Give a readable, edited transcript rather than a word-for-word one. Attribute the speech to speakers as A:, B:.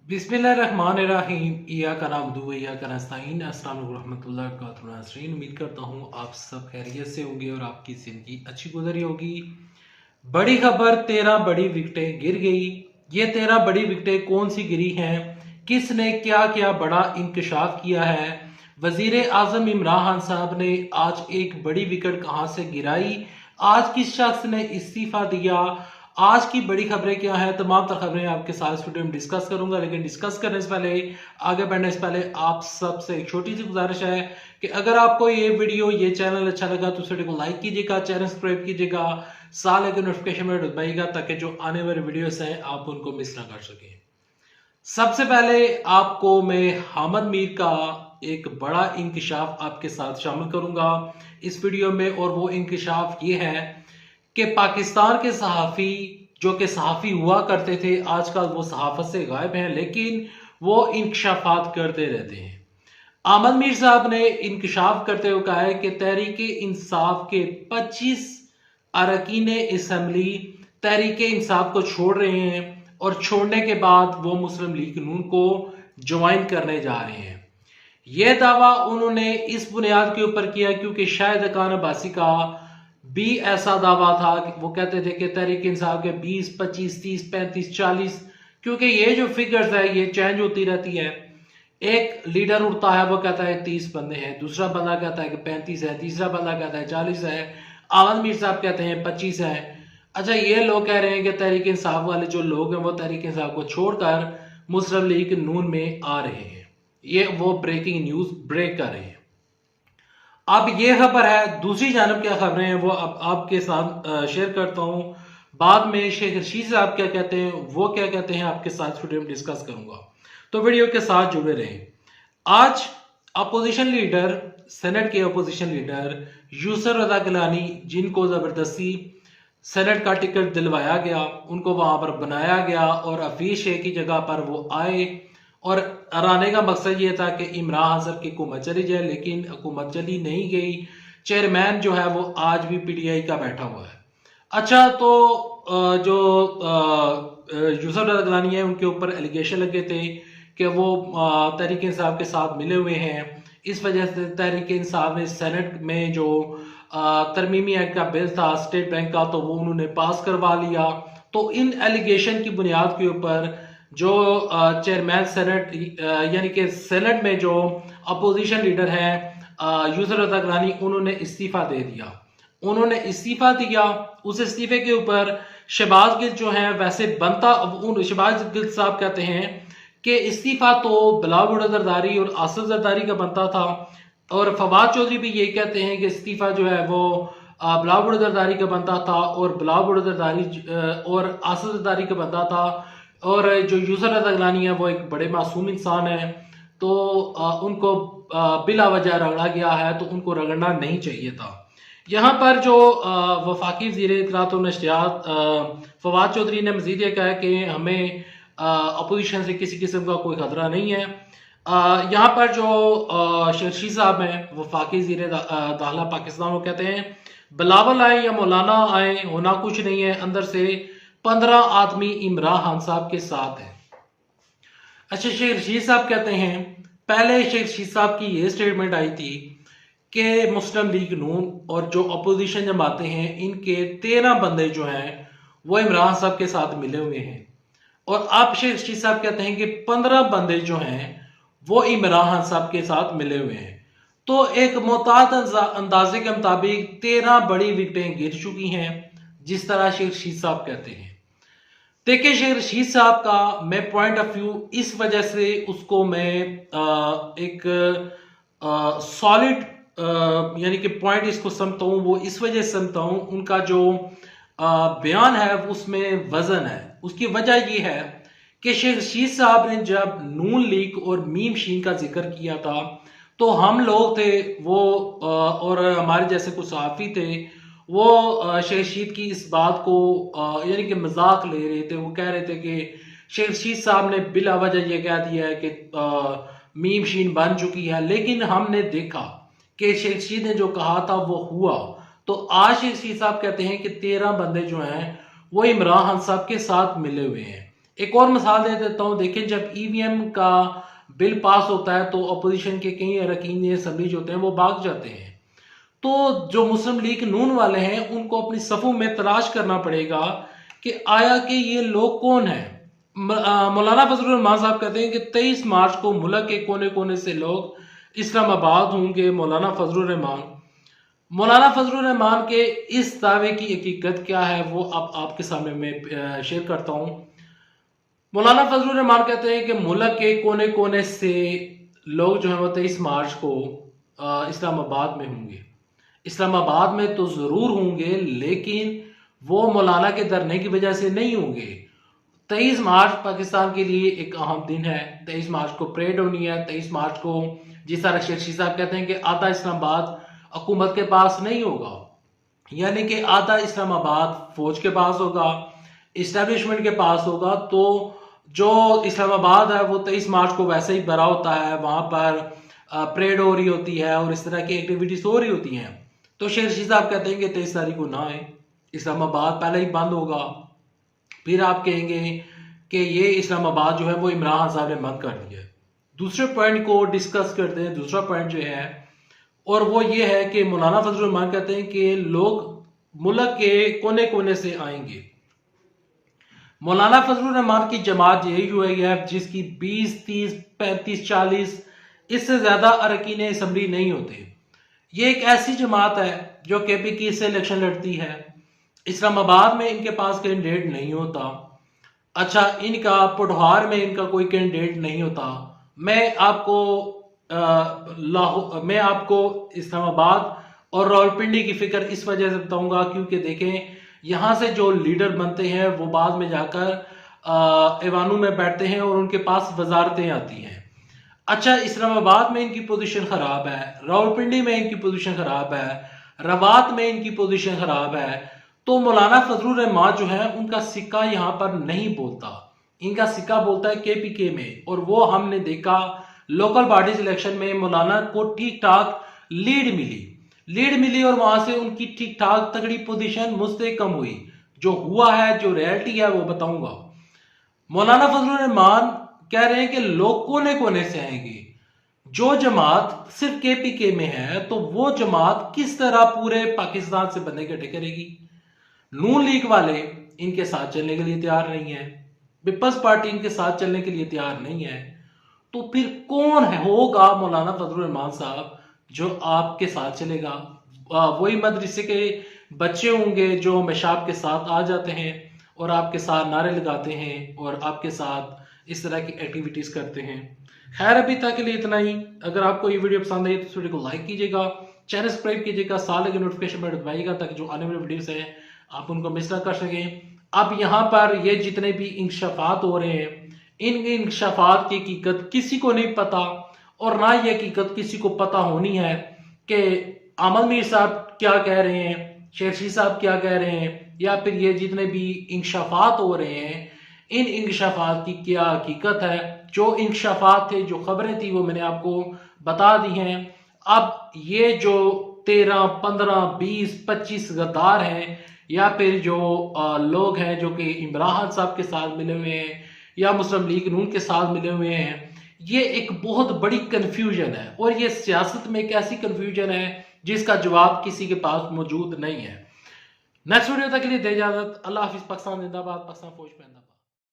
A: बिस्मिल्लाहिर्रहमानिर्रहीम इय्याका नअबुदु व इय्याका नस्तईन। अस्सलाम वालेकुम रहमतुल्लाहि व बरकातहू नाज़रीन, उम्मीद करता हूँ आप सब खैरियत से होंगे और आपकी ज़िंदगी अच्छी गुजरी होगी। बड़ी खबर, 13 बड़ी विकेटें गिर गई। ये 13 बड़ी विकेटें कौन सी गिरी हैं, किसने क्या क्या बड़ा इंकशाफ किया है, वजीर आजम इमरान खान साहब ने आज एक बड़ी विकेट कहां से गिराई, आज किस शख्स ने इस्तीफा दिया, आज की बड़ी खबरें क्या है, तमाम तर खबरें आपके साथ इस वीडियो में डिस्कस करूंगा। लेकिन डिस्कस करने से पहले, आगे बढ़ने से पहले आप सबसे एक छोटी सी गुजारिश है कि अगर आपको ये वीडियो, ये चैनल अच्छा लगा तो इस वीडियो को लाइक कीजिएगा, चैनल सब्सक्राइब कीजिएगा, साल के नोटिफिकेशन में दबाइएगा ताकि जो आने वाले वीडियोस हैं आप उनको मिस ना कर सकें। सबसे पहले आपको मैं हामिद मीर का एक बड़ा इंकशाफ आपके साथ शामिल करूंगा इस वीडियो में, और वो इंकशाफ ये है कि पाकिस्तान के सहाफ़ी जो कि सहाफ़ी हुआ करते थे, आजकल वो सहाफ़त से गायब हैं, लेकिन वो इंकशाफात करते रहते हैं। हामिद मीर साहब ने इंकशाफ करते हुए कहा है कि तहरीक इंसाफ के 25 अरकान असम्बली तहरीक इंसाफ को छोड़ रहे हैं और छोड़ने के बाद वो मुस्लिम लीग नून को ज्वाइन करने जा रहे हैं। यह दावा उन्होंने इस बुनियाद के ऊपर किया क्योंकि शाहिद खान अब्बासी का भी ऐसा दावा था कि वो कहते थे कि तहरीक इंसाफ के 20, 25, 30, 35, 40, क्योंकि ये जो फिगर्स है ये चेंज होती रहती है। एक लीडर उठता है, वो कहता है 30 बंदे हैं, दूसरा बंदा कहता है कि 35 है, तीसरा बंदा कहता है 40 है, हामिद मीर साहब कहते हैं 25 है। अच्छा, ये लोग कह रहे हैं कि तहरीक इंसाफ वाले जो लोग हैं वो तहरीक इंसाफ को छोड़कर मुस्लिम लीग नून में आ रहे हैं। ये वो ब्रेकिंग न्यूज ब्रेक कर रहे हैं। अब ये खबर है, दूसरी जानब क्या खबरें हैं वो अब आपके साथ शेयर करता हूं। बाद में शेख रशीद साहब क्या कहते हैं, वो क्या कहते हैं, आपके साथ वीडियो में डिस्कस करूंगा, तो वीडियो के साथ जुड़े रहें। आज अपोजिशन लीडर, सेनेट के अपोजिशन लीडर यूसुफ रजा गिलानी, जिनको जबरदस्ती सेनेट का टिकट दिलवाया गया, उनको वहां पर बनाया गया और हफीज शेख की जगह पर वो आए, और आने का मकसद ये था कि इमरान खान की हुकूमत चली जाए, लेकिन हुकूमत चली नहीं गई। चेयरमैन जो है वो आज भी पीटीआई का बैठा हुआ है। अच्छा, तो जो यूसुफ रजा गिलानी है उनके ऊपर एलिगेशन लगे थे कि वो तहरीक इंसाफ के साथ मिले हुए हैं। इस वजह से तहरीक इंसाफ ने सेनेट में जो तरमीमी एक्ट का बिल था स्टेट बैंक का, तो वो उन्होंने पास करवा लिया। तो इन एलिगेशन की बुनियाद के ऊपर जो चेयरमैन सेनेट, यानी कि सेनेट में जो अपोजिशन लीडर है यूसुफ रजा गिलानी, उन्होंने इस्तीफा दे दिया। उन्होंने इस्तीफा दिया, उस इस्तीफे के ऊपर शहबाज गिल जो है, वैसे बनता शहबाज गिल साहब कहते हैं कि इस्तीफा तो बिलावल भुट्टो जरदारी और आसिफ जरदारी का बनता था, और फवाद चौधरी भी ये कहते हैं कि इस्तीफा जो है वो बिलावल भुट्टो जरदारी का बनता था और बिलावल भुट्टो जरदारी और आसिफ जरदारी का बनता था। और जो यूसुफ रजा गिलानी है वो एक बड़े मासूम इंसान है, तो उनको बिला वजह रगड़ा गया है, तो उनको रगड़ना नहीं चाहिए था। यहाँ पर जो वफाकी वज़ीर इत्तलात और नशरियात फवाद चौधरी ने मजीद ये कहा कि हमें अपोजिशन से किसी किस्म का कोई खतरा नहीं है। यहाँ पर जो शेख रशीद साहब हैं वफाकी वज़ीर दाखिला पाकिस्तान, वो कहते हैं बिलावल आए या मौलाना आए, होना कुछ नहीं है, अंदर से 15 आदमी इमरान खान साहब के साथ है। अच्छा, शेख रशीद साहब कहते हैं, पहले शेख रशीद साहब की ये स्टेटमेंट आई थी कि मुस्लिम लीग नून और जो अपोजिशन जमाते हैं इनके 13 बंदे जो हैं वो इमरान साहब के साथ मिले हुए हैं, और अब शेख रशीद साहब कहते हैं कि 15 बंदे जो हैं वो इमरान खान साहब के साथ मिले हुए हैं। तो एक मोहतात अंदाजे के मुताबिक 13 बड़ी विकेटें गिर चुकी हैं, जिस तरह शेख रशीद साहब कहते हैं। देखिए, शेख रशीद साहब का मैं पॉइंट ऑफ व्यू इस वजह से उसको मैं एक सॉलिड यानी कि पॉइंट इसको समझता हूँ, वो इस वजह से समझता हूँ, उनका जो बयान है उसमें वजन है। उसकी वजह ये है कि शेख रशीद साहब ने जब नून लीग और मीम शीन का जिक्र किया था, तो हम लोग थे वो और हमारे जैसे कुछ सहाफ़ी थे, वो शेख रशीद की इस बात को यानी कि मजाक ले रहे थे। वो कह रहे थे कि शेख रशीद साहब ने बिला वजह ये कह दिया है कि मीम शीन बन चुकी है, लेकिन हमने देखा कि शेख रशीद ने जो कहा था वो हुआ। तो आज शेख रशीद साहब कहते हैं कि 13 बंदे जो हैं वो इमरान खान साहब के साथ मिले हुए हैं। एक और मिसाल दे देता हूँ, देखें जब ईवीएम का बिल पास होता है तो अपोजिशन के कई अरकान असम्बली जो होते हैं वो भाग जाते हैं। तो जो मुस्लिम लीग नून वाले हैं उनको अपनी सफ़ों में तलाश करना पड़ेगा कि आया कि ये लोग कौन हैं। मौलाना फजलुर रहमान साहब कहते हैं कि 23 मार्च को मुल्क के कोने कोने से लोग इस्लामाबाद होंगे। मौलाना फजलुर रहमान के इस दावे की हकीकत क्या है वो अब आपके सामने मैं शेयर करता हूँ। मौलाना फजलुर रहमान कहते हैं कि मुल्क के कोने कोने से लोग जो है वो 23 मार्च को इस्लामाबाद में होंगे। इस्लामाबाद में तो ज़रूर होंगे, लेकिन वो मौलाना के धरने की वजह से नहीं होंगे। 23 मार्च पाकिस्तान के लिए एक अहम दिन है। 23 मार्च को परेड होनी है। 23 मार्च को जिस तरह शेरशी साहब कहते हैं कि आधा इस्लामाबाद हुकूमत के पास नहीं होगा, यानी कि आधा इस्लामाबाद फौज के पास होगा, इस्टेब्लिशमेंट के पास होगा। तो जो इस्लामाबाद है वो 23 मार्च को वैसे ही भरा होता है, वहां पर परेड हो रही होती है और इस तरह की एक्टिविटीज हो रही होती हैं। तो शेरशी साहब कहते हैं कि 23 तारीख को ना आए, इस्लामाबाद पहले ही बंद होगा। फिर आप कहेंगे कि ये इस्लामाबाद जो है वो इमरान खान साहब ने बंद कर दिया है। दूसरे पॉइंट को डिस्कस करते हैं। दूसरा पॉइंट जो है और वो ये है कि मौलाना फजलुर रहमान कहते हैं कि लोग मुल्क के कोने कोने से आएंगे। मौलाना फजलुर रहमान की जमात JUIF जिसकी 20, 30, 35, 40 इससे ज्यादा अरकान असम्बली नहीं होते, ये एक ऐसी जमात है जो KPK से इलेक्शन लड़ती है। इस्लामाबाद में इनके पास कैंडिडेट नहीं होता। अच्छा, इनका पुढार में इनका कोई कैंडिडेट नहीं होता। मैं आपको इस्लामाबाद और रावलपिंडी की फिक्र इस वजह से बताऊंगा क्योंकि देखें यहाँ से जो लीडर बनते हैं वो बाद में जाकर ऐवानों में बैठते हैं और उनके पास वजारतें आती हैं। अच्छा, इस्लामाबाद में इनकी पोजीशन खराब है, रावलपिंडी में इनकी पोजीशन खराब है, रवात में इनकी पोजीशन खराब है। तो मौलाना फजलुर रहमान जो है उनका सिक्का यहाँ पर नहीं बोलता, इनका सिक्का बोलता है KPK में। और वो हमने देखा लोकल बॉडीज इलेक्शन में मौलाना को ठीक ठाक लीड मिली और वहां से उनकी ठीक ठाक तगड़ी पोजीशन मुझसे कम हुई। जो हुआ है, जो रियलिटी है वो बताऊंगा। मौलाना फजलुर रहमान कह रहे हैं कि लोग कोने कोने से आएंगे। जो जमात सिर्फ KPK में है तो वो जमात किस तरह पूरे पाकिस्तान से बंदे इकट्ठे करेगी। नून लीग वाले इनके साथ चलने के लिए तैयार नहीं है, पीपल्स पार्टी इनके साथ चलने के लिए तैयार नहीं है। तो फिर कौन होगा मौलाना फजलुर रहमान साहब जो आपके साथ चलेगा? वही मदरसे के बच्चे होंगे जो हमेशा के साथ आ जाते हैं और आपके साथ नारे लगाते हैं और आपके साथ इस तरह की एक्टिविटीज करते हैं। खैर, अभी तक के लिए इतना ही। अगर आपको ये वीडियो पसंद आई तो इस वीडियो को लाइक कीजिएगा, चैनल सब्सक्राइब कीजिएगा, साल के नोटिफिकेशन पर दबाइएगा ताकि जो आने वाली वीडियोस हैं आप उनको मिस ना कर सकें। अब यहाँ पर ये जितने भी इंकशाफात हो रहे हैं, इन इंकशाफात की हकीकत किसी को नहीं पता और ना ये हकीकत किसी को पता होनी है कि अमल मीर साहब क्या कह रहे हैं, शेरशी साहब क्या कह रहे हैं, या फिर ये जितने भी इंकशाफात हो रहे हैं इन इंकशाफात की क्या हकीकत है। जो इंकशाफात थे, जो खबरें थी वो मैंने आपको बता दी हैं। अब ये जो 13, 15, 20, 25 गद्दार हैं या फिर जो लोग हैं जो कि इमरान खान साहब के साथ मिले हुए हैं या मुस्लिम लीग नून के साथ मिले हुए हैं, ये एक बहुत बड़ी कंफ्यूजन है। और ये सियासत में एक ऐसी कंफ्यूजन है जिसका जवाब किसी के पास मौजूद नहीं है। नेक्स्ट वीडियो तक के लिए दे इजाजत। अल्लाह हाफिज। पाकिस्तान जिंदाबाद, पाकिस्तान फौज पे जिंदाबाद।